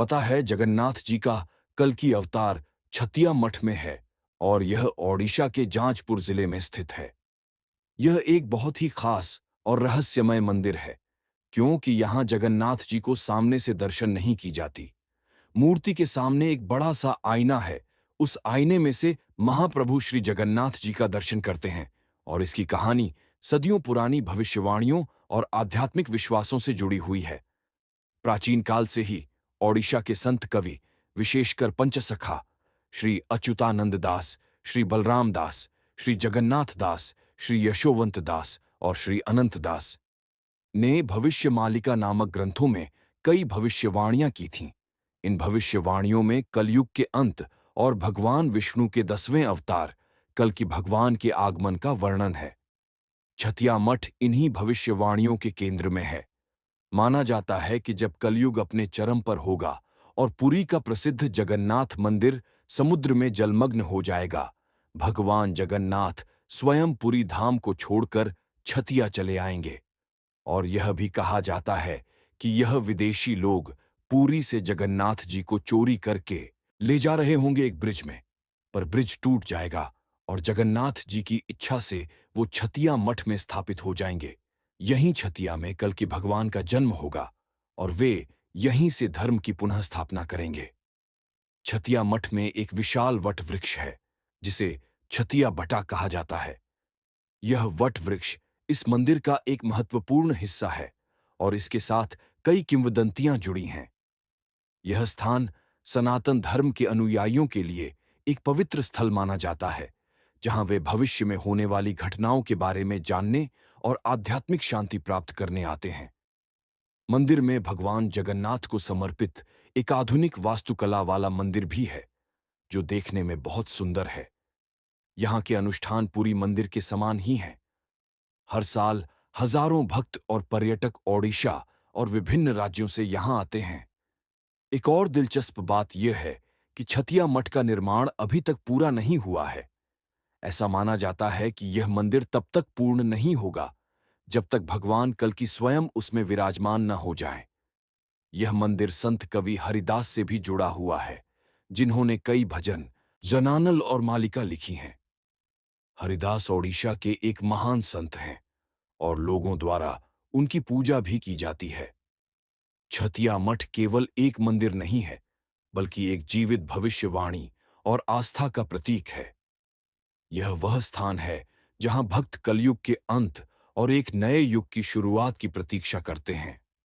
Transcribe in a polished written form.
पता है, जगन्नाथ जी का कल्कि अवतार छतिया मठ में है और यह ओडिशा के जाजपुर जिले में स्थित है। यह एक बहुत ही खास और रहस्यमय मंदिर है, क्योंकि यहाँ जगन्नाथ जी को सामने से दर्शन नहीं की जाती। मूर्ति के सामने एक बड़ा सा आईना है। उस आईने में से महाप्रभु श्री जगन्नाथ जी का दर्शन करते हैं और इसकी कहानी सदियों पुरानी भविष्यवाणियों और आध्यात्मिक विश्वासों से जुड़ी हुई है। प्राचीन काल से ही ओडिशा के संत कवि, विशेषकर पंचसखा श्री अच्युतानंद दास, श्री बलराम दास, श्री जगन्नाथ दास, श्री यशोवंत दास और श्री अनंत दास ने भविष्य मालिका नामक ग्रंथों में कई भविष्यवाणियां की थीं। इन भविष्यवाणियों में कलयुग के अंत और भगवान विष्णु के 10वें अवतार कल की भगवान के आगमन का वर्णन है। छतिया मठ इन्हीं भविष्यवाणियों के केंद्र में है। माना जाता है कि जब कलयुग अपने चरम पर होगा और पुरी का प्रसिद्ध जगन्नाथ मंदिर समुद्र में जलमग्न हो जाएगा, भगवान जगन्नाथ स्वयं पुरी धाम को छोड़कर छतिया चले आएंगे। और यह भी कहा जाता है कि यह विदेशी लोग पुरी से जगन्नाथ जी को चोरी करके ले जा रहे होंगे एक ब्रिज में, पर ब्रिज टूट जाएगा और जगन्नाथ जी की इच्छा से वो छतिया मठ में स्थापित हो जाएंगे। यहीं छतिया में कल की भगवान का जन्म होगा और वे यहीं से धर्म की पुनः स्थापना करेंगे। छतिया मठ में एक विशाल वट वृक्ष है, जिसे छतिया बटा कहा जाता है। यह वट वृक्ष इस मंदिर का एक महत्वपूर्ण हिस्सा है और इसके साथ कई किंवदंतियां जुड़ी हैं। यह स्थान सनातन धर्म के अनुयायियों के लिए एक पवित्र स्थल माना जाता है, जहां वे भविष्य में होने वाली घटनाओं के बारे में जानने और आध्यात्मिक शांति प्राप्त करने आते हैं। मंदिर में भगवान जगन्नाथ को समर्पित एक आधुनिक वास्तुकला वाला मंदिर भी है, जो देखने में बहुत सुंदर है। यहाँ के अनुष्ठान पूरी मंदिर के समान ही हैं। हर साल हजारों भक्त और पर्यटक ओडिशा और विभिन्न राज्यों से यहाँ आते हैं। एक और दिलचस्प बात यह है कि छतिया मठ का निर्माण अभी तक पूरा नहीं हुआ है। ऐसा माना जाता है कि यह मंदिर तब तक पूर्ण नहीं होगा जब तक भगवान कल की स्वयं उसमें विराजमान न हो जाएं। यह मंदिर संत कवि हरिदास से भी जुड़ा हुआ है, जिन्होंने कई भजन, जनानल और मालिका लिखी हैं। हरिदास ओडिशा के एक महान संत हैं और लोगों द्वारा उनकी पूजा भी की जाती है। छतिया मठ केवल एक मंदिर नहीं है, बल्कि एक जीवित भविष्यवाणी और आस्था का प्रतीक है। यह वह स्थान है जहां भक्त कलयुग के अंत और एक नए युग की शुरुआत की प्रतीक्षा करते हैं।